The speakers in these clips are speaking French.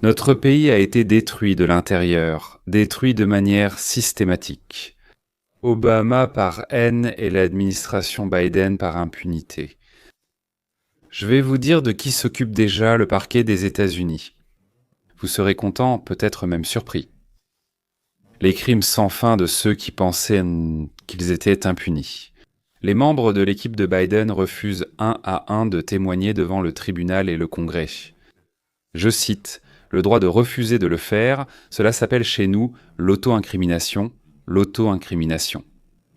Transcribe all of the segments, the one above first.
Notre pays a été détruit de l'intérieur, détruit de manière systématique. Obama par haine et l'administration Biden par impunité. Je vais vous dire de qui s'occupe déjà le parquet des États-Unis. Vous serez content, peut-être même surpris. Les crimes sans fin de ceux qui pensaient qu'ils étaient impunis. Les membres de l'équipe de Biden refusent un à un de témoigner devant le tribunal et le Congrès. Je cite, « Le droit de refuser de le faire, cela s'appelle chez nous l'auto-incrimination, l'auto-incrimination. »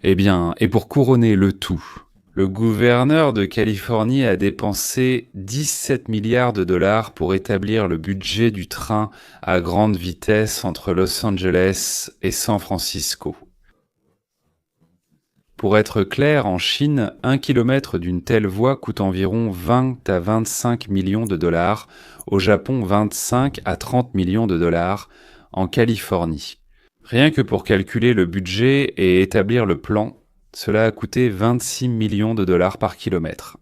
Eh bien, et pour couronner le tout, le gouverneur de Californie a dépensé 17 milliards de dollars pour établir le budget du train à grande vitesse entre Los Angeles et San Francisco. Pour être clair, en Chine, 1 kilomètre d'une telle voie coûte environ 20 à 25 millions de dollars, au Japon 25 à 30 millions de dollars, en Californie. Rien que pour calculer le budget et établir le plan, cela a coûté 26 millions de dollars par kilomètre.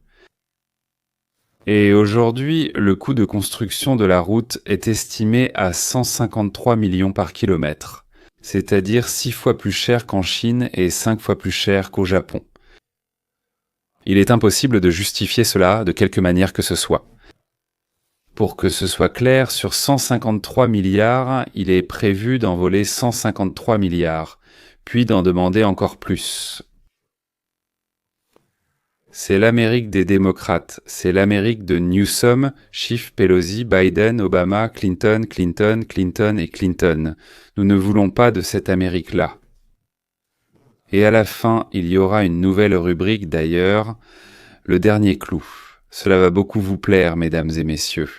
Et aujourd'hui, le coût de construction de la route est estimé à 153 millions par kilomètre, c'est-à-dire 6 fois plus cher qu'en Chine et 5 fois plus cher qu'au Japon. Il est impossible de justifier cela de quelque manière que ce soit. Pour que ce soit clair, sur 153 milliards, il est prévu d'en voler 153 milliards, puis d'en demander encore plus. C'est l'Amérique des démocrates, c'est l'Amérique de Newsom, Schiff, Pelosi, Biden, Obama, Clinton, Clinton, Clinton et Clinton. Nous ne voulons pas de cette Amérique-là. Et à la fin, il y aura une nouvelle rubrique d'ailleurs, le dernier clou. Cela va beaucoup vous plaire, mesdames et messieurs.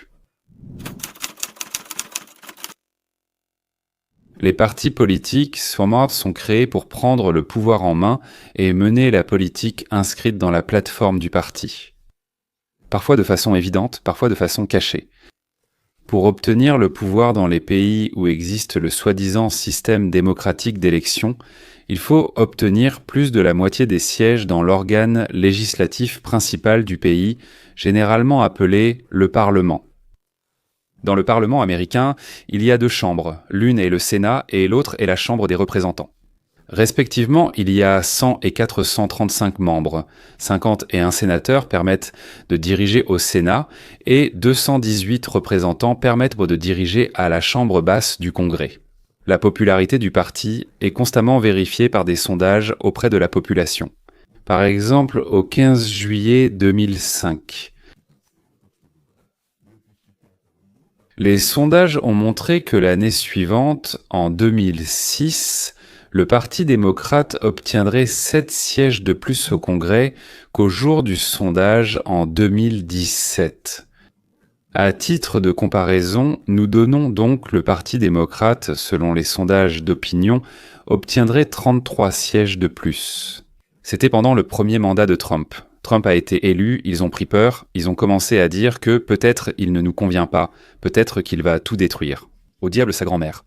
Les partis politiques sont créés pour prendre le pouvoir en main et mener la politique inscrite dans la plateforme du parti. Parfois de façon évidente, parfois de façon cachée. Pour obtenir le pouvoir dans les pays où existe le soi-disant système démocratique d'élection, il faut obtenir plus de la moitié des sièges dans l'organe législatif principal du pays, généralement appelé le Parlement. Dans le Parlement américain, il y a 2 chambres, l'une est le Sénat et l'autre est la Chambre des représentants. Respectivement, il y a 100 et 435 membres, 51 sénateurs permettent de diriger au Sénat et 218 représentants permettent de diriger à la Chambre basse du Congrès. La popularité du parti est constamment vérifiée par des sondages auprès de la population. Par exemple, au 15 juillet 2005, les sondages ont montré que l'année suivante, en 2006, le Parti démocrate obtiendrait 7 sièges de plus au Congrès qu'au jour du sondage en 2017. À titre de comparaison, nous donnons donc le Parti démocrate, selon les sondages d'opinion, obtiendrait 33 sièges de plus. C'était pendant le premier mandat de Trump. Trump a été élu, ils ont pris peur, ils ont commencé à dire que peut-être il ne nous convient pas, peut-être qu'il va tout détruire. Au diable sa grand-mère.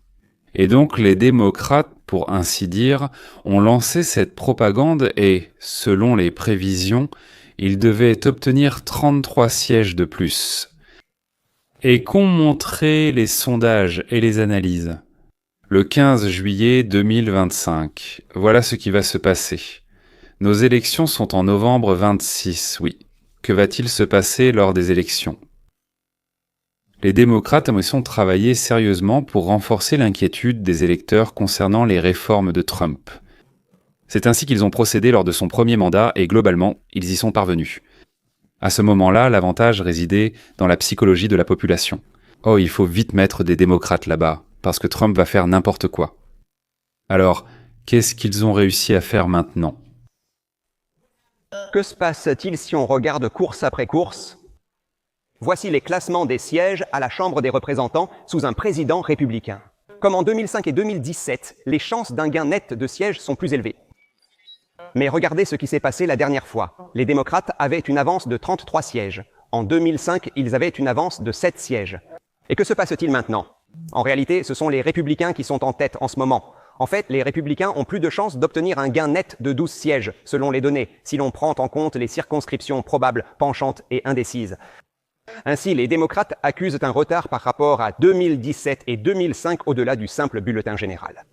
Et donc les démocrates, pour ainsi dire, ont lancé cette propagande et, selon les prévisions, ils devaient obtenir 33 sièges de plus. Et qu'ont montré les sondages et les analyses? Le 15 juillet 2025, voilà ce qui va se passer. Nos élections sont en novembre 26, oui. Que va-t-il se passer lors des élections? Les démocrates ont travaillé sérieusement pour renforcer l'inquiétude des électeurs concernant les réformes de Trump. C'est ainsi qu'ils ont procédé lors de son premier mandat et globalement, ils y sont parvenus. À ce moment-là, l'avantage résidait dans la psychologie de la population. Oh, il faut vite mettre des démocrates là-bas, parce que Trump va faire n'importe quoi. Alors, qu'est-ce qu'ils ont réussi à faire maintenant? Que se passe-t-il si on regarde course après course? Voici les classements des sièges à la Chambre des représentants sous un président républicain. Comme en 2005 et 2017, les chances d'un gain net de sièges sont plus élevées. Mais regardez ce qui s'est passé la dernière fois. Les démocrates avaient une avance de 33 sièges. En 2005, ils avaient une avance de 7 sièges. Et que se passe-t-il maintenant? En réalité, ce sont les républicains qui sont en tête en ce moment. En fait, les républicains ont plus de chances d'obtenir un gain net de 12 sièges, selon les données, si l'on prend en compte les circonscriptions probables, penchantes et indécises. Ainsi, les démocrates accusent un retard par rapport à 2017 et 2005 au-delà du simple bulletin général.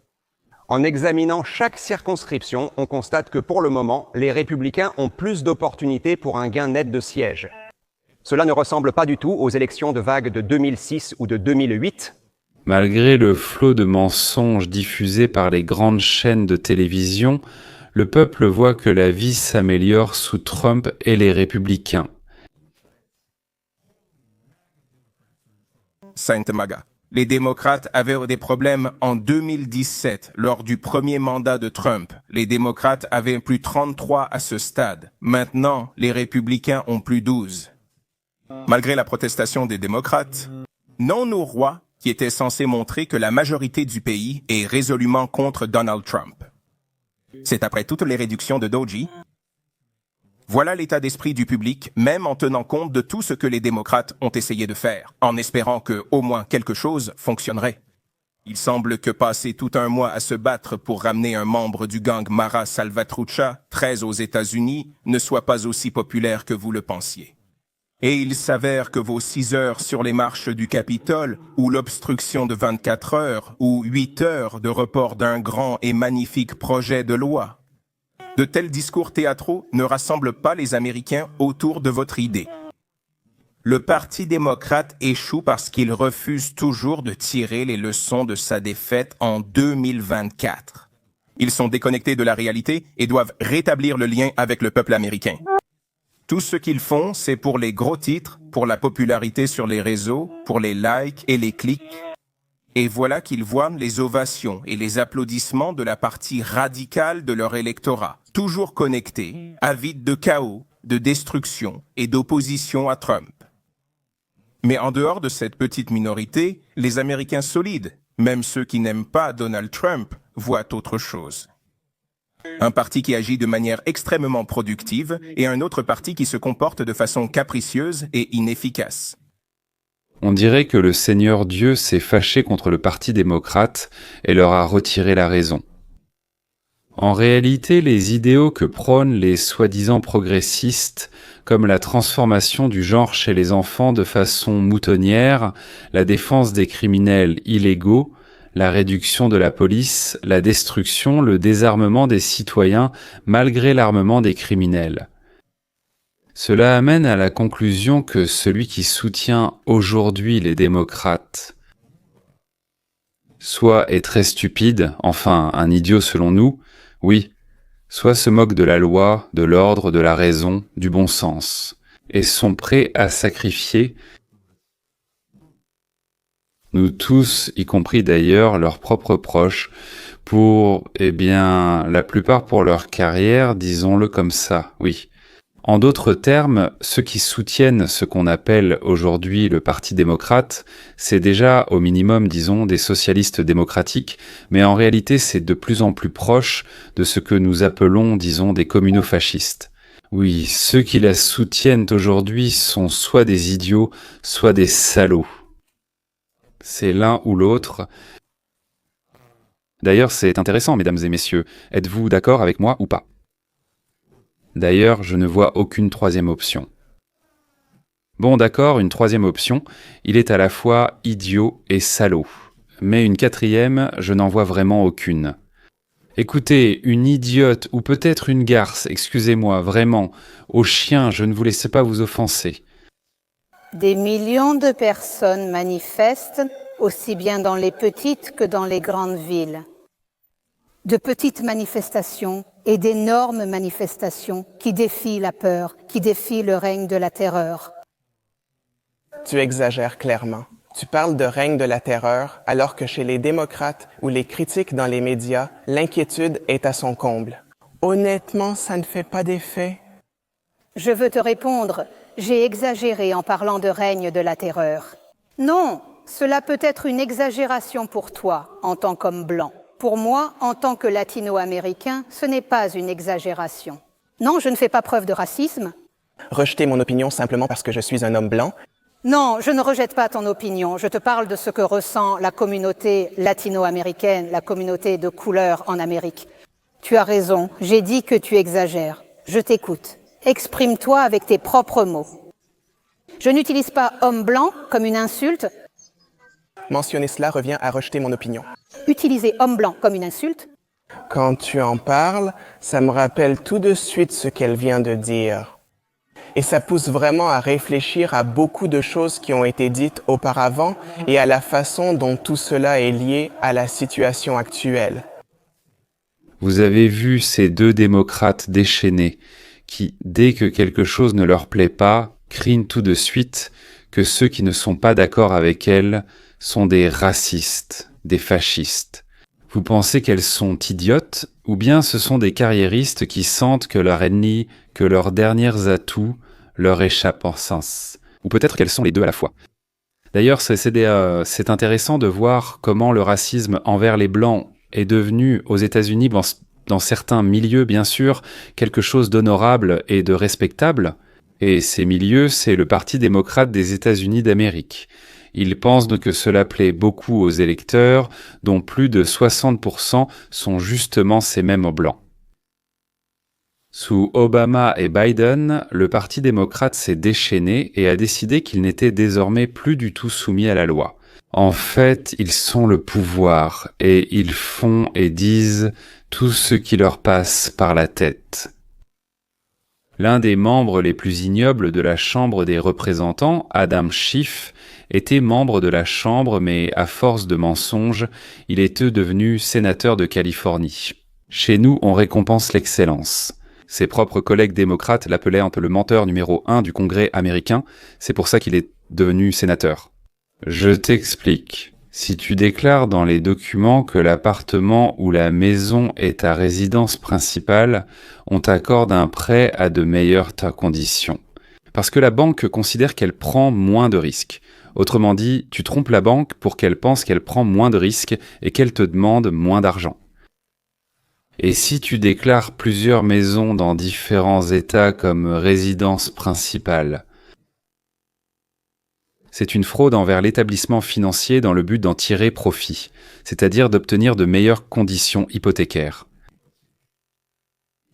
En examinant chaque circonscription, on constate que pour le moment, les républicains ont plus d'opportunités pour un gain net de sièges. Cela ne ressemble pas du tout aux élections de vague de 2006 ou de 2008. Malgré le flot de mensonges diffusés par les grandes chaînes de télévision, le peuple voit que la vie s'améliore sous Trump et les républicains. Sainte-Maga. Les démocrates avaient des problèmes en 2017, lors du premier mandat de Trump. Les démocrates avaient plus 33 à ce stade. Maintenant, les républicains ont plus 12. Malgré la protestation des démocrates, non nos rois qui étaient censés montrer que la majorité du pays est résolument contre Donald Trump. C'est après toutes les réductions de Doji. Voilà l'état d'esprit du public, même en tenant compte de tout ce que les démocrates ont essayé de faire, en espérant que, au moins, quelque chose fonctionnerait. Il semble que passer tout un mois à se battre pour ramener un membre du gang Mara Salvatrucha, 13 aux États-Unis, ne soit pas aussi populaire que vous le pensiez. Et il s'avère que vos 6 heures sur les marches du Capitole, ou l'obstruction de 24 heures, ou 8 heures de report d'un grand et magnifique projet de loi, de tels discours théâtraux ne rassemblent pas les Américains autour de votre idée. Le Parti démocrate échoue parce qu'il refuse toujours de tirer les leçons de sa défaite en 2024. Ils sont déconnectés de la réalité et doivent rétablir le lien avec le peuple américain. Tout ce qu'ils font, c'est pour les gros titres, pour la popularité sur les réseaux, pour les likes et les clics. Et voilà qu'ils voient les ovations et les applaudissements de la partie radicale de leur électorat, toujours connectés, avides de chaos, de destruction et d'opposition à Trump. Mais en dehors de cette petite minorité, les Américains solides, même ceux qui n'aiment pas Donald Trump, voient autre chose. Un parti qui agit de manière extrêmement productive et un autre parti qui se comporte de façon capricieuse et inefficace. On dirait que le Seigneur Dieu s'est fâché contre le Parti démocrate et leur a retiré la raison. En réalité, les idéaux que prônent les soi-disant progressistes, comme la transformation du genre chez les enfants de façon moutonnière, la défense des criminels illégaux, la réduction de la police, la destruction, le désarmement des citoyens malgré l'armement des criminels. Cela amène à la conclusion que celui qui soutient aujourd'hui les démocrates soit est très stupide, enfin un idiot selon nous, oui, soit se moque de la loi, de l'ordre, de la raison, du bon sens, et sont prêts à sacrifier, nous tous, y compris d'ailleurs leurs propres proches, pour, la plupart pour leur carrière, disons-le comme ça, oui. En d'autres termes, ceux qui soutiennent ce qu'on appelle aujourd'hui le Parti démocrate, c'est déjà au minimum, disons, des socialistes démocratiques, mais en réalité c'est de plus en plus proche de ce que nous appelons, disons, des communofascistes. Oui, ceux qui la soutiennent aujourd'hui sont soit des idiots, soit des salauds. C'est l'un ou l'autre. D'ailleurs, c'est intéressant, mesdames et messieurs. Êtes-vous d'accord avec moi ou pas ? D'ailleurs, je ne vois aucune troisième option. Bon, d'accord, une troisième option, il est à la fois idiot et salaud. Mais une quatrième, je n'en vois vraiment aucune. Écoutez, une idiote ou peut-être une garce, excusez-moi, vraiment, au chien, je ne vous laisse pas vous offenser. Des millions de personnes manifestent, aussi bien dans les petites que dans les grandes villes. De petites manifestations et d'énormes manifestations qui défient la peur, qui défient le règne de la terreur. Tu exagères clairement. Tu parles de règne de la terreur alors que chez les démocrates ou les critiques dans les médias, l'inquiétude est à son comble. Honnêtement, ça ne fait pas d'effet. Je veux te répondre, j'ai exagéré en parlant de règne de la terreur. Non, cela peut être une exagération pour toi en tant qu'homme blanc. Pour moi, en tant que latino-américain, ce n'est pas une exagération. Non, je ne fais pas preuve de racisme. Rejeter mon opinion simplement parce que je suis un homme blanc? Non, je ne rejette pas ton opinion. Je te parle de ce que ressent la communauté latino-américaine, la communauté de couleur en Amérique. Tu as raison, j'ai dit que tu exagères. Je t'écoute. Exprime-toi avec tes propres mots. Je n'utilise pas homme blanc comme une insulte. Mentionner cela revient à rejeter mon opinion. Utiliser homme blanc comme une insulte. Quand tu en parles, ça me rappelle tout de suite ce qu'elle vient de dire. Et ça pousse vraiment à réfléchir à beaucoup de choses qui ont été dites auparavant et à la façon dont tout cela est lié à la situation actuelle. Vous avez vu ces deux démocrates déchaînés qui, dès que quelque chose ne leur plaît pas, crient tout de suite que ceux qui ne sont pas d'accord avec elles sont des racistes, des fascistes. Vous pensez qu'elles sont idiotes, ou bien ce sont des carriéristes qui sentent que leur ennemi, que leurs derniers atouts leur échappent en sens. Ou peut-être qu'elles sont les deux à la fois. D'ailleurs, c'est intéressant de voir comment le racisme envers les Blancs est devenu, aux États-Unis, dans certains milieux bien sûr, quelque chose d'honorable et de respectable. Et ces milieux, c'est le Parti démocrate des États-Unis d'Amérique. Ils pensent que cela plaît beaucoup aux électeurs, dont plus de 60% sont justement ces mêmes Blancs. Sous Obama et Biden, le Parti démocrate s'est déchaîné et a décidé qu'il n'était désormais plus du tout soumis à la loi. En fait, ils sont le pouvoir et ils font et disent tout ce qui leur passe par la tête. L'un des membres les plus ignobles de la Chambre des représentants, Adam Schiff, était membre de la Chambre, mais à force de mensonges, il est devenu sénateur de Californie. Chez nous, on récompense l'excellence. Ses propres collègues démocrates l'appelaient un peu le menteur numéro 1 du Congrès américain, c'est pour ça qu'il est devenu sénateur. Je t'explique. Si tu déclares dans les documents que l'appartement ou la maison est ta résidence principale, on t'accorde un prêt à de meilleures conditions. Parce que la banque considère qu'elle prend moins de risques. Autrement dit, tu trompes la banque pour qu'elle pense qu'elle prend moins de risques et qu'elle te demande moins d'argent. Et si tu déclares plusieurs maisons dans différents États comme résidence principale, c'est une fraude envers l'établissement financier dans le but d'en tirer profit, c'est-à-dire d'obtenir de meilleures conditions hypothécaires.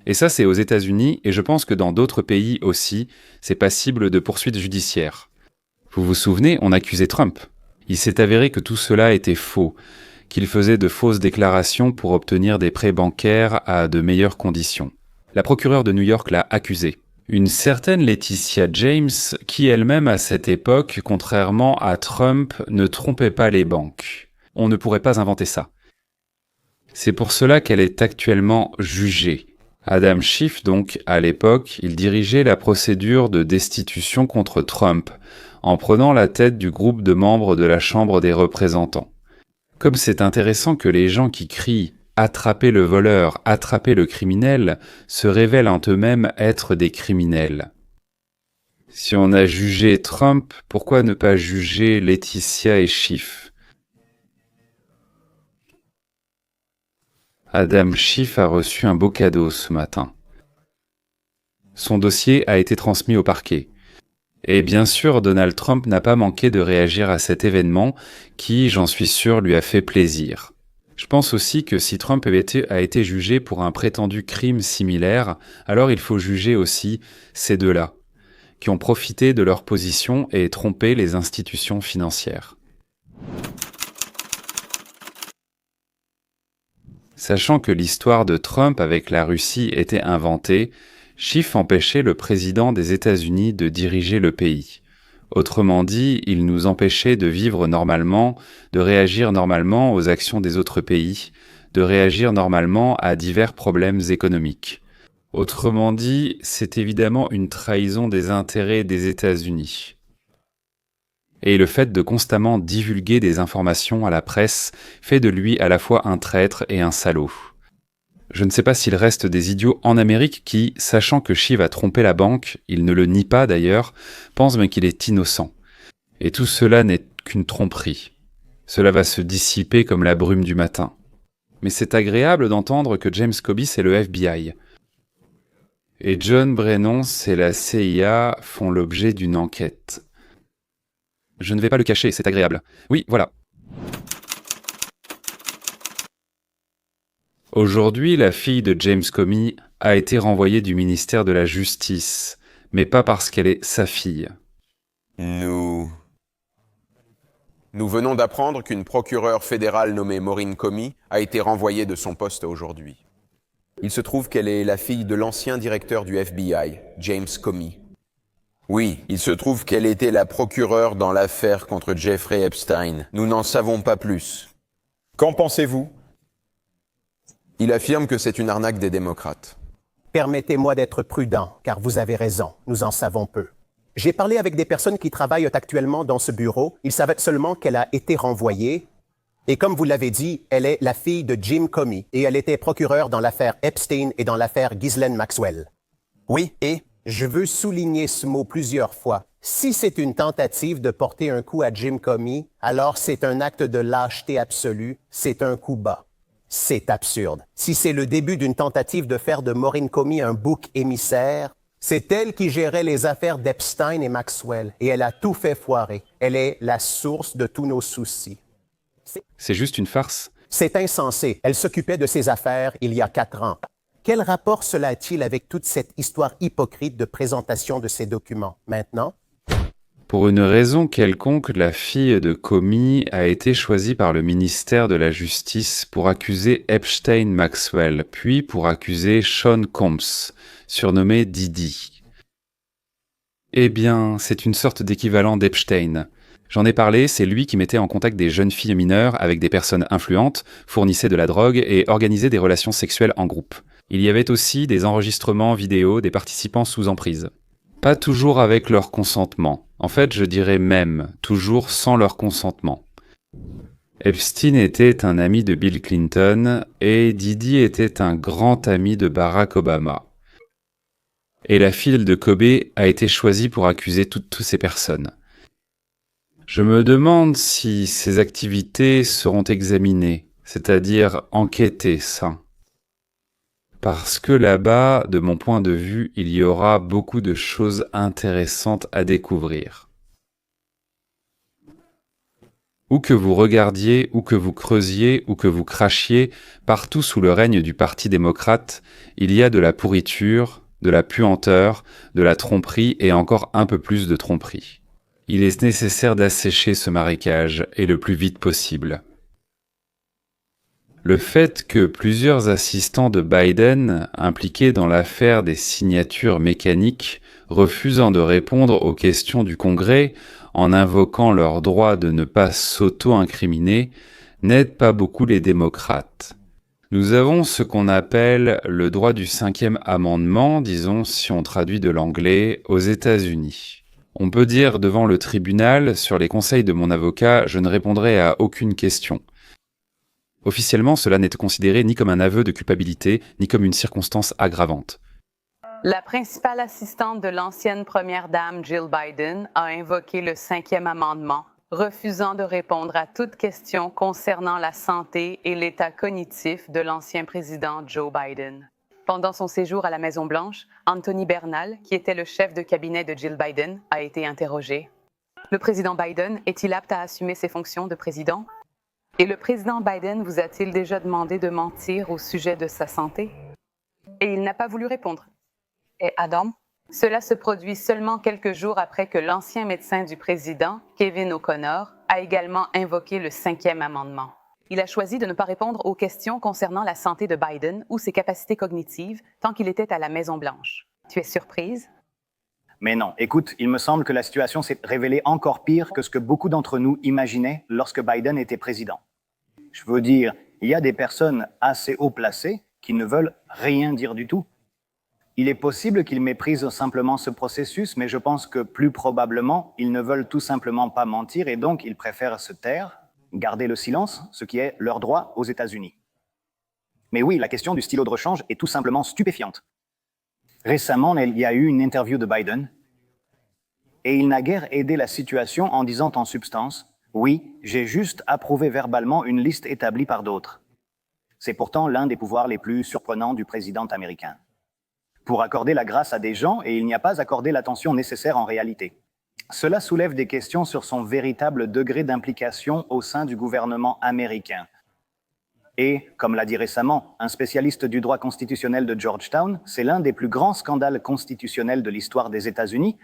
Et ça, c'est aux États-Unis, et je pense que dans d'autres pays aussi, c'est passible de poursuites judiciaires. Vous vous souvenez, on accusait Trump. Il s'est avéré que tout cela était faux, qu'il faisait de fausses déclarations pour obtenir des prêts bancaires à de meilleures conditions. La procureure de New York l'a accusé. Une certaine Laetitia James, qui elle-même à cette époque, contrairement à Trump, ne trompait pas les banques. On ne pourrait pas inventer ça. C'est pour cela qu'elle est actuellement jugée. Adam Schiff, donc, à l'époque, il dirigeait la procédure de destitution contre Trump, en prenant la tête du groupe de membres de la Chambre des représentants. Comme c'est intéressant que les gens qui crient « Attrapez le voleur, attrapez le criminel » se révèlent en eux-mêmes être des criminels. Si on a jugé Trump, pourquoi ne pas juger Laetitia et Schiff? Adam Schiff a reçu un beau cadeau ce matin. Son dossier a été transmis au parquet. Et bien sûr, Donald Trump n'a pas manqué de réagir à cet événement qui, j'en suis sûr, lui a fait plaisir. Je pense aussi que si Trump a été jugé pour un prétendu crime similaire, alors il faut juger aussi ces deux-là, qui ont profité de leur position et trompé les institutions financières. Sachant que l'histoire de Trump avec la Russie était inventée, Schiff empêchait le président des États-Unis de diriger le pays. Autrement dit, il nous empêchait de vivre normalement, de réagir normalement aux actions des autres pays, de réagir normalement à divers problèmes économiques. Autrement dit, c'est évidemment une trahison des intérêts des États-Unis. Et le fait de constamment divulguer des informations à la presse fait de lui à la fois un traître et un salaud. Je ne sais pas s'il reste des idiots en Amérique qui, sachant que Schiff a trompé la banque, il ne le nie pas d'ailleurs, pensent mais qu'il est innocent. Et tout cela n'est qu'une tromperie. Cela va se dissiper comme la brume du matin. Mais c'est agréable d'entendre que James Comey et le FBI et John Brennan et la CIA font l'objet d'une enquête. Je ne vais pas le cacher, c'est agréable. Oui, voilà. Aujourd'hui, la fille de James Comey a été renvoyée du ministère de la Justice, mais pas parce qu'elle est sa fille. Nous venons d'apprendre qu'une procureure fédérale nommée Maureen Comey a été renvoyée de son poste aujourd'hui. Il se trouve qu'elle est la fille de l'ancien directeur du FBI, James Comey. Oui, il se trouve qu'elle était la procureure dans l'affaire contre Jeffrey Epstein. Nous n'en savons pas plus. Qu'en pensez-vous? Il affirme que c'est une arnaque des démocrates. Permettez-moi d'être prudent, car vous avez raison, nous en savons peu. J'ai parlé avec des personnes qui travaillent actuellement dans ce bureau. Ils savaient seulement qu'elle a été renvoyée. Et comme vous l'avez dit, elle est la fille de Jim Comey et elle était procureure dans l'affaire Epstein et dans l'affaire Ghislaine Maxwell. Oui, et je veux souligner ce mot plusieurs fois. Si c'est une tentative de porter un coup à Jim Comey, alors c'est un acte de lâcheté absolue, c'est un coup bas. C'est absurde. Si c'est le début d'une tentative de faire de Maureen Comey un bouc émissaire, c'est elle qui gérait les affaires d'Epstein et Maxwell, et elle a tout fait foirer. Elle est la source de tous nos soucis. C'est juste une farce. C'est insensé. Elle s'occupait de ses affaires il y a 4 ans. Quel rapport cela a-t-il avec toute cette histoire hypocrite de présentation de ces documents maintenant? Pour une raison quelconque, la fille de Comey a été choisie par le ministère de la Justice pour accuser Epstein Maxwell, puis pour accuser Sean Combs, surnommé Didi. Eh bien, c'est une sorte d'équivalent d'Epstein. J'en ai parlé, c'est lui qui mettait en contact des jeunes filles mineures avec des personnes influentes, fournissait de la drogue et organisait des relations sexuelles en groupe. Il y avait aussi des enregistrements vidéo des participants sous emprise. Pas toujours avec leur consentement. En fait, je dirais même, toujours sans leur consentement. Epstein était un ami de Bill Clinton et Didi était un grand ami de Barack Obama. Et la fille de Kobe a été choisie pour accuser toutes ces personnes. Je me demande si ces activités seront examinées, c'est-à-dire enquêtées, ça. Parce que là-bas, de mon point de vue, il y aura beaucoup de choses intéressantes à découvrir. Où que vous regardiez, où que vous creusiez, où que vous crachiez, partout sous le règne du Parti démocrate, il y a de la pourriture, de la puanteur, de la tromperie et encore un peu plus de tromperie. Il est nécessaire d'assécher ce marécage et le plus vite possible. Le fait que plusieurs assistants de Biden, impliqués dans l'affaire des signatures mécaniques, refusant de répondre aux questions du Congrès en invoquant leur droit de ne pas s'auto-incriminer, n'aide pas beaucoup les démocrates. Nous avons ce qu'on appelle le droit du 5e amendement, disons si on traduit de l'anglais, aux États-Unis. On peut dire devant le tribunal, sur les conseils de mon avocat, je ne répondrai à aucune question. Officiellement, cela n'est considéré ni comme un aveu de culpabilité, ni comme une circonstance aggravante. La principale assistante de l'ancienne première dame Jill Biden a invoqué le 5e amendement, refusant de répondre à toute question concernant la santé et l'état cognitif de l'ancien président Joe Biden. Pendant son séjour à la Maison-Blanche, Anthony Bernal, qui était le chef de cabinet de Jill Biden, a été interrogé. Le président Biden est-il apte à assumer ses fonctions de président? Et le président Biden vous a-t-il déjà demandé de mentir au sujet de sa santé? Et il n'a pas voulu répondre. Et Adam? Cela se produit seulement quelques jours après que l'ancien médecin du président, Kevin O'Connor, a également invoqué le 5e amendement. Il a choisi de ne pas répondre aux questions concernant la santé de Biden ou ses capacités cognitives tant qu'il était à la Maison-Blanche. Tu es surprise? Mais non, écoute, il me semble que la situation s'est révélée encore pire que ce que beaucoup d'entre nous imaginaient lorsque Biden était président. Je veux dire, il y a des personnes assez haut placées qui ne veulent rien dire du tout. Il est possible qu'ils méprisent simplement ce processus, mais je pense que plus probablement, ils ne veulent tout simplement pas mentir et donc ils préfèrent se taire, garder le silence, ce qui est leur droit aux États-Unis. Mais oui, la question du stylo de rechange est tout simplement stupéfiante. Récemment, il y a eu une interview de Biden et il n'a guère aidé la situation en disant en substance « Oui, j'ai juste approuvé verbalement une liste établie par d'autres. » C'est pourtant l'un des pouvoirs les plus surprenants du président américain. Pour accorder la grâce à des gens et il n'y a pas accordé l'attention nécessaire en réalité. Cela soulève des questions sur son véritable degré d'implication au sein du gouvernement américain. Et, comme l'a dit récemment un spécialiste du droit constitutionnel de Georgetown, c'est l'un des plus grands scandales constitutionnels de l'histoire des États-Unis,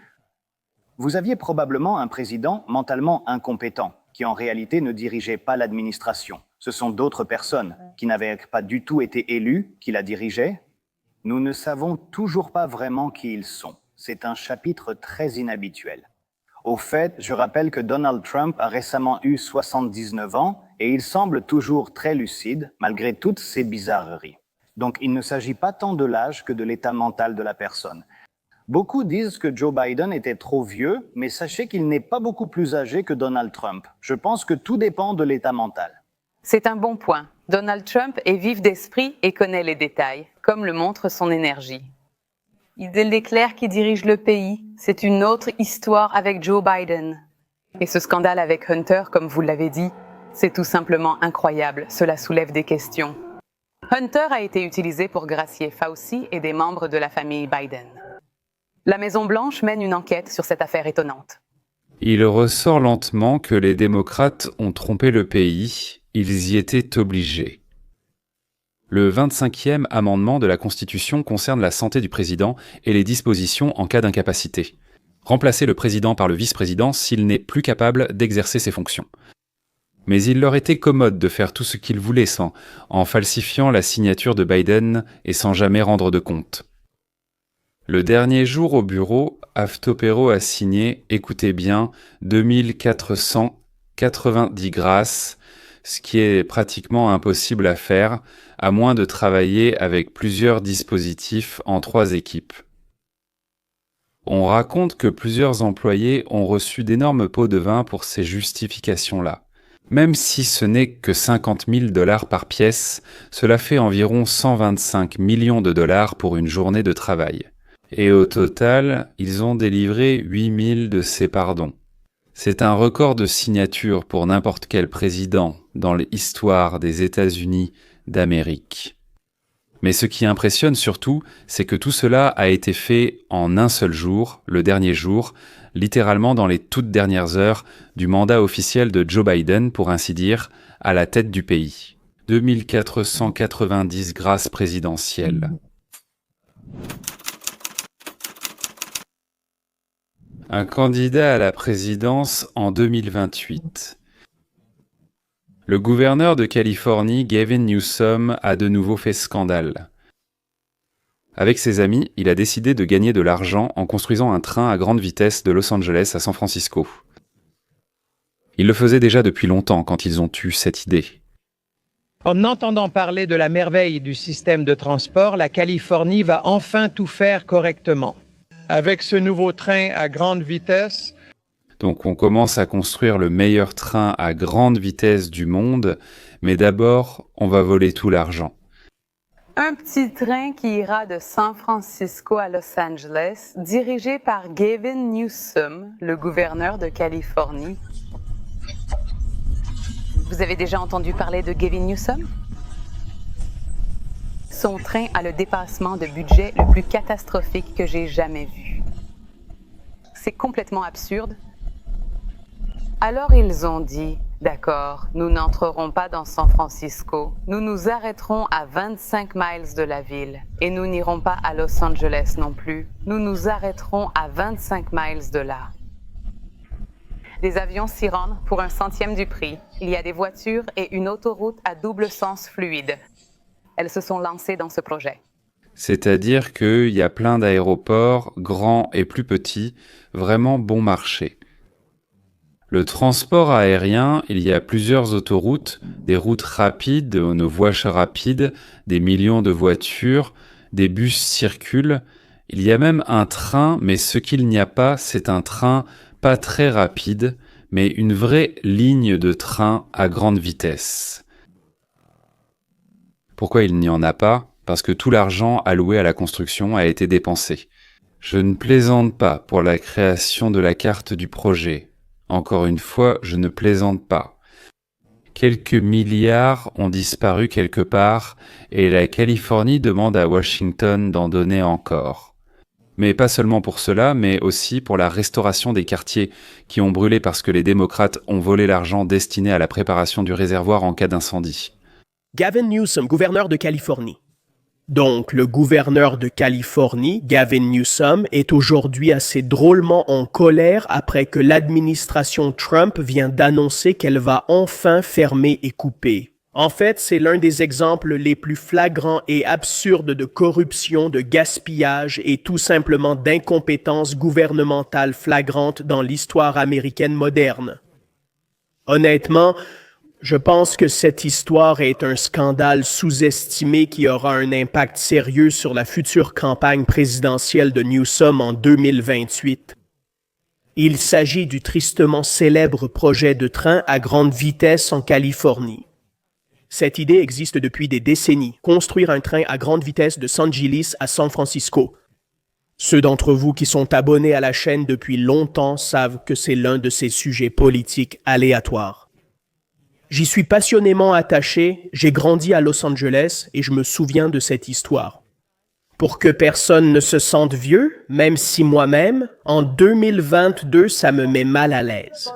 Vous aviez probablement un président mentalement incompétent, qui en réalité ne dirigeait pas l'administration. Ce sont d'autres personnes qui n'avaient pas du tout été élues qui la dirigeaient. Nous ne savons toujours pas vraiment qui ils sont. C'est un chapitre très inhabituel. Au fait, je rappelle que Donald Trump a récemment eu 79 ans et il semble toujours très lucide, malgré toutes ces bizarreries. Donc il ne s'agit pas tant de l'âge que de l'état mental de la personne. Beaucoup disent que Joe Biden était trop vieux, mais sachez qu'il n'est pas beaucoup plus âgé que Donald Trump. Je pense que tout dépend de l'état mental. C'est un bon point. Donald Trump est vif d'esprit et connaît les détails, comme le montre son énergie. Il est clair qui dirige le pays. C'est une autre histoire avec Joe Biden. Et ce scandale avec Hunter, comme vous l'avez dit, c'est tout simplement incroyable. Cela soulève des questions. Hunter a été utilisé pour gracier Fauci et des membres de la famille Biden. La Maison-Blanche mène une enquête sur cette affaire étonnante. Il ressort lentement que les démocrates ont trompé le pays. Ils y étaient obligés. Le 25e amendement de la Constitution concerne la santé du président et les dispositions en cas d'incapacité. Remplacer le président par le vice-président s'il n'est plus capable d'exercer ses fonctions. Mais il leur était commode de faire tout ce qu'ils voulaient en falsifiant la signature de Biden et sans jamais rendre de compte. Le dernier jour au bureau, Aftopero a signé, écoutez bien, 2490 grâces, ce qui est pratiquement impossible à faire, à moins de travailler avec plusieurs dispositifs en 3 équipes. On raconte que plusieurs employés ont reçu d'énormes pots de vin pour ces justifications-là. Même si ce n'est que $50 000 par pièce, cela fait environ 125 millions de dollars pour une journée de travail. Et au total, ils ont délivré 8000 de ces pardons. C'est un record de signature pour n'importe quel président dans l'histoire des États-Unis d'Amérique. Mais ce qui impressionne surtout, c'est que tout cela a été fait en un seul jour, le dernier jour, littéralement dans les toutes dernières heures du mandat officiel de Joe Biden, pour ainsi dire, à la tête du pays. 2490 grâces présidentielles. Un candidat à la présidence en 2028. Le gouverneur de Californie, Gavin Newsom, a de nouveau fait scandale. Avec ses amis, il a décidé de gagner de l'argent en construisant un train à grande vitesse de Los Angeles à San Francisco. Il le faisait déjà depuis longtemps quand ils ont eu cette idée. En entendant parler de la merveille du système de transport, la Californie va enfin tout faire correctement. Avec ce nouveau train à grande vitesse, donc on commence à construire le meilleur train à grande vitesse du monde, mais d'abord, on va voler tout l'argent. Un petit train qui ira de San Francisco à Los Angeles, dirigé par Gavin Newsom, le gouverneur de Californie. Vous avez déjà entendu parler de Gavin Newsom? Son train a le dépassement de budget le plus catastrophique que j'ai jamais vu. C'est complètement absurde. Alors ils ont dit, d'accord, nous n'entrerons pas dans San Francisco, nous nous arrêterons à 25 miles de la ville et nous n'irons pas à Los Angeles non plus, nous nous arrêterons à 25 miles de là. Des avions s'y rendent pour 1/100 du prix. Il y a des voitures et une autoroute à double sens fluide. Elles se sont lancées dans ce projet. C'est-à-dire qu'il y a plein d'aéroports, grands et plus petits, vraiment bon marché. Le transport aérien, il y a plusieurs autoroutes, des routes rapides, nos voies rapides, des millions de voitures, des bus circulent. Il y a même un train, mais ce qu'il n'y a pas, c'est un train pas très rapide, mais une vraie ligne de train à grande vitesse. Pourquoi il n'y en a pas? Parce que tout l'argent alloué à la construction a été dépensé. Je ne plaisante pas pour la création de la carte du projet. Encore une fois, je ne plaisante pas. Quelques milliards ont disparu quelque part et la Californie demande à Washington d'en donner encore. Mais pas seulement pour cela, mais aussi pour la restauration des quartiers qui ont brûlé parce que les démocrates ont volé l'argent destiné à la préparation du réservoir en cas d'incendie. Gavin Newsom, gouverneur de Californie. Donc, le gouverneur de Californie, Gavin Newsom, est aujourd'hui assez drôlement en colère après que l'administration Trump vient d'annoncer qu'elle va enfin fermer et couper. En fait, c'est l'un des exemples les plus flagrants et absurdes de corruption, de gaspillage et tout simplement d'incompétence gouvernementale flagrante dans l'histoire américaine moderne. Honnêtement, je pense que cette histoire est un scandale sous-estimé qui aura un impact sérieux sur la future campagne présidentielle de Newsom en 2028. Il s'agit du tristement célèbre projet de train à grande vitesse en Californie. Cette idée existe depuis des décennies, construire un train à grande vitesse de Los Angeles à San Francisco. Ceux d'entre vous qui sont abonnés à la chaîne depuis longtemps savent que c'est l'un de ces sujets politiques aléatoires. J'y suis passionnément attaché, j'ai grandi à Los Angeles et je me souviens de cette histoire. Pour que personne ne se sente vieux, même si moi-même, en 2022, ça me met mal à l'aise.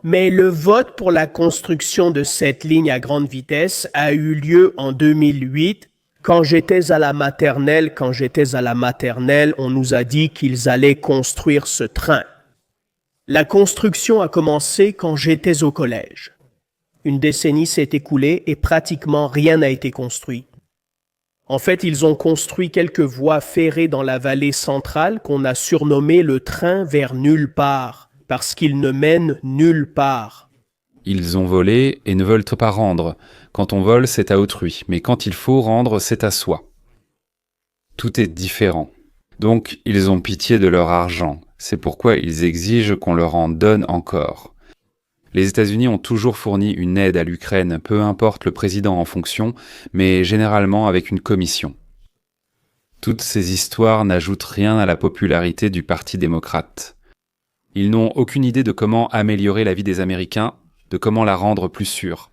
Mais le vote pour la construction de cette ligne à grande vitesse a eu lieu en 2008. Quand j'étais à la maternelle, on nous a dit qu'ils allaient construire ce train. La construction a commencé quand j'étais au collège. Une décennie s'est écoulée et pratiquement rien n'a été construit. En fait, ils ont construit quelques voies ferrées dans la vallée centrale qu'on a surnommées le train vers nulle part, parce qu'il ne mène nulle part. Ils ont volé et ne veulent pas rendre. Quand on vole, c'est à autrui, mais quand il faut rendre, c'est à soi. Tout est différent. Donc, ils ont pitié de leur argent. C'est pourquoi ils exigent qu'on leur en donne encore. Les États-Unis ont toujours fourni une aide à l'Ukraine, peu importe le président en fonction, mais généralement avec une commission. Toutes ces histoires n'ajoutent rien à la popularité du Parti démocrate. Ils n'ont aucune idée de comment améliorer la vie des Américains, de comment la rendre plus sûre.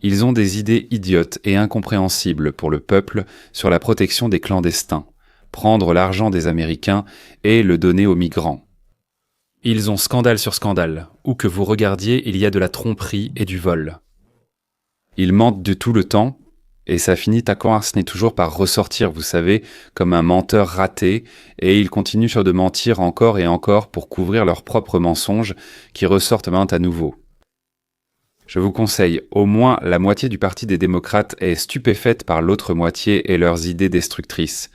Ils ont des idées idiotes et incompréhensibles pour le peuple sur la protection des clandestins, prendre l'argent des Américains et le donner aux migrants. Ils ont scandale sur scandale. Où que vous regardiez, il y a de la tromperie et du vol. Ils mentent de tout le temps, et ça finit à coincer toujours par ressortir, vous savez, comme un menteur raté, et ils continuent sur de mentir encore et encore pour couvrir leurs propres mensonges qui ressortent maintes à nouveau. Je vous conseille, au moins la moitié du Parti des démocrates est stupéfaite par l'autre moitié et leurs idées destructrices.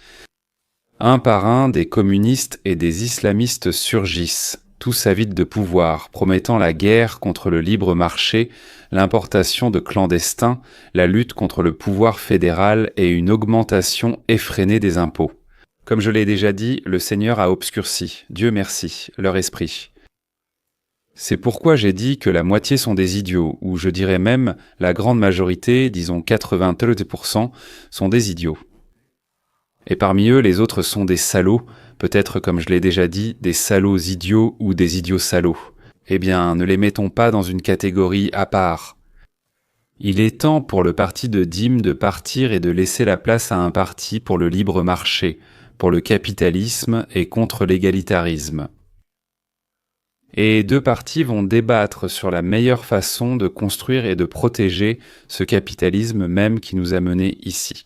Un par un, des communistes et des islamistes surgissent, tous avides de pouvoir, promettant la guerre contre le libre marché, l'importation de clandestins, la lutte contre le pouvoir fédéral et une augmentation effrénée des impôts. Comme je l'ai déjà dit, le Seigneur a obscurci, Dieu merci, leur esprit. C'est pourquoi j'ai dit que la moitié sont des idiots, ou je dirais même la grande majorité, disons 80-30%, sont des idiots. Et parmi eux, les autres sont des salauds, peut-être comme je l'ai déjà dit, des salauds idiots ou des idiots salauds. Eh bien, ne les mettons pas dans une catégorie à part. Il est temps pour le parti de Dim de partir et de laisser la place à un parti pour le libre marché, pour le capitalisme et contre l'égalitarisme. Et deux partis vont débattre sur la meilleure façon de construire et de protéger ce capitalisme même qui nous a menés ici.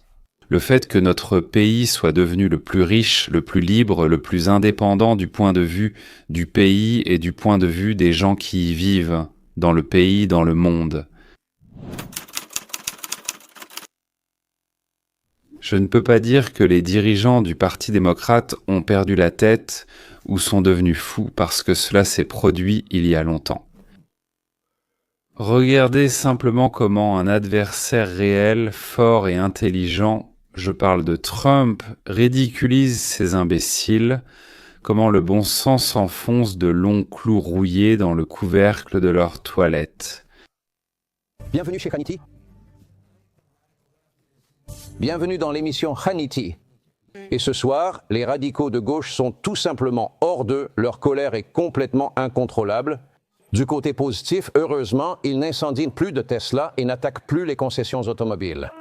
Le fait que notre pays soit devenu le plus riche, le plus libre, le plus indépendant du point de vue du pays et du point de vue des gens qui y vivent, dans le pays, dans le monde. Je ne peux pas dire que les dirigeants du Parti démocrate ont perdu la tête ou sont devenus fous parce que cela s'est produit il y a longtemps. Regardez simplement comment un adversaire réel, fort et intelligent, je parle de Trump, ridiculise ces imbéciles, comment le bon sens enfonce de longs clous rouillés dans le couvercle de leur toilette. Bienvenue chez Hannity. Bienvenue dans l'émission Hannity. Et ce soir, les radicaux de gauche sont tout simplement hors d'eux, leur colère est complètement incontrôlable. Du côté positif, heureusement, ils n'incendient plus de Tesla et n'attaquent plus les concessions automobiles.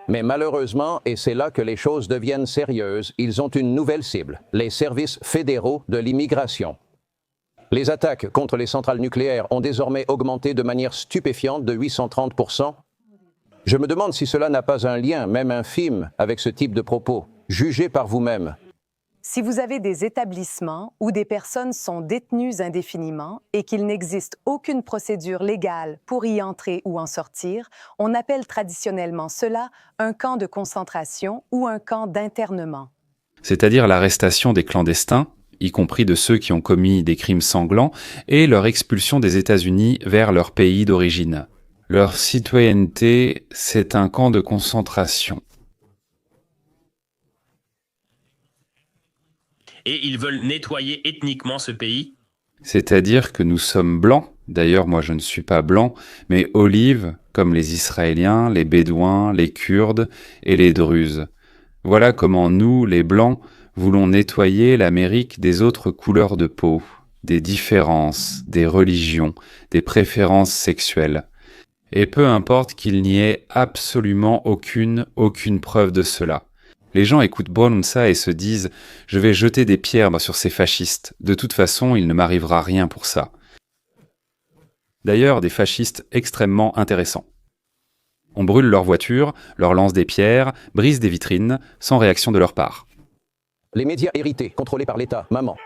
Mais malheureusement, et c'est là que les choses deviennent sérieuses, ils ont une nouvelle cible, les services fédéraux de l'immigration. Les attaques contre les centrales nucléaires ont désormais augmenté de manière stupéfiante de 830%. Je me demande si cela n'a pas un lien, même infime, avec ce type de propos. Jugez par vous-même. Si vous avez des établissements où des personnes sont détenues indéfiniment et qu'il n'existe aucune procédure légale pour y entrer ou en sortir, on appelle traditionnellement cela un camp de concentration ou un camp d'internement. C'est-à-dire l'arrestation des clandestins, y compris de ceux qui ont commis des crimes sanglants, et leur expulsion des États-Unis vers leur pays d'origine. Leur citoyenneté, c'est un camp de concentration. Et ils veulent nettoyer ethniquement ce pays. C'est-à-dire que nous sommes blancs, d'ailleurs moi je ne suis pas blanc, mais olives, comme les Israéliens, les Bédouins, les Kurdes et les Druzes. Voilà comment nous, les blancs, voulons nettoyer l'Amérique des autres couleurs de peau, des différences, des religions, des préférences sexuelles. Et peu importe qu'il n'y ait absolument aucune preuve de cela. Les gens écoutent Bonunsa et se disent « Je vais jeter des pierres sur ces fascistes. De toute façon, il ne m'arrivera rien pour ça. » D'ailleurs, des fascistes extrêmement intéressants. On brûle leurs voitures, leur lance des pierres, brise des vitrines, sans réaction de leur part. Les médias hérités, contrôlés par l'État, maman.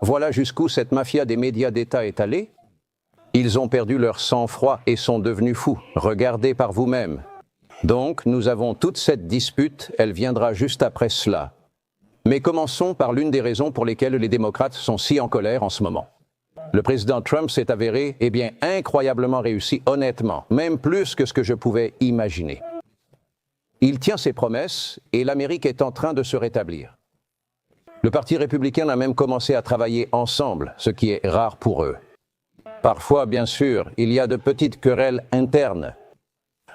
Voilà jusqu'où cette mafia des médias d'État est allée. Ils ont perdu leur sang-froid et sont devenus fous. Regardez par vous-même. Donc, nous avons toute cette dispute, elle viendra juste après cela. Mais commençons par l'une des raisons pour lesquelles les démocrates sont si en colère en ce moment. Le président Trump s'est avéré, incroyablement réussi, honnêtement, même plus que ce que je pouvais imaginer. Il tient ses promesses et l'Amérique est en train de se rétablir. Le Parti républicain a même commencé à travailler ensemble, ce qui est rare pour eux. Parfois, bien sûr, il y a de petites querelles internes.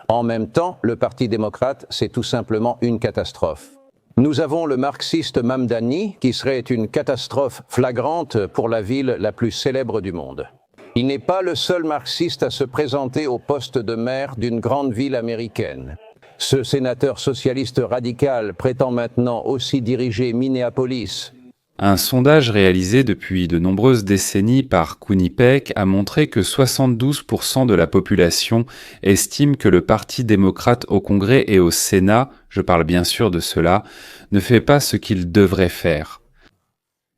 En même temps, le Parti démocrate, c'est tout simplement une catastrophe. Nous avons le marxiste Mamdani, qui serait une catastrophe flagrante pour la ville la plus célèbre du monde. Il n'est pas le seul marxiste à se présenter au poste de maire d'une grande ville américaine. Ce sénateur socialiste radical prétend maintenant aussi diriger Minneapolis. Un sondage réalisé depuis de nombreuses décennies par Quinnipiac a montré que 72% de la population estime que le Parti démocrate au Congrès et au Sénat, je parle bien sûr de cela, ne fait pas ce qu'il devrait faire.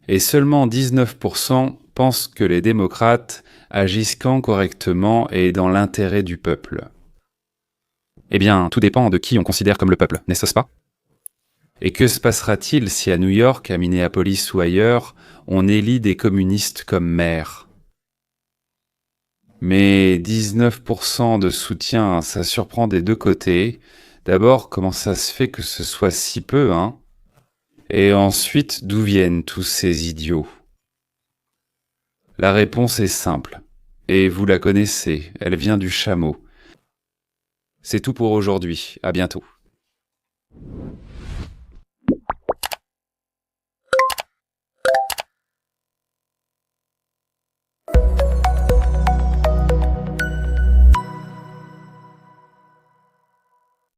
Et seulement 19% pensent que les démocrates agissent quand correctement et dans l'intérêt du peuple. Eh bien, tout dépend de qui on considère comme le peuple, n'est-ce pas ? Et que se passera-t-il si à New York, à Minneapolis ou ailleurs, on élit des communistes comme maires ? Mais 19% de soutien, ça surprend des deux côtés. D'abord, comment ça se fait que ce soit si peu, hein ? Et ensuite, d'où viennent tous ces idiots ? La réponse est simple. Et vous la connaissez, elle vient du chameau. C'est tout pour aujourd'hui, à bientôt.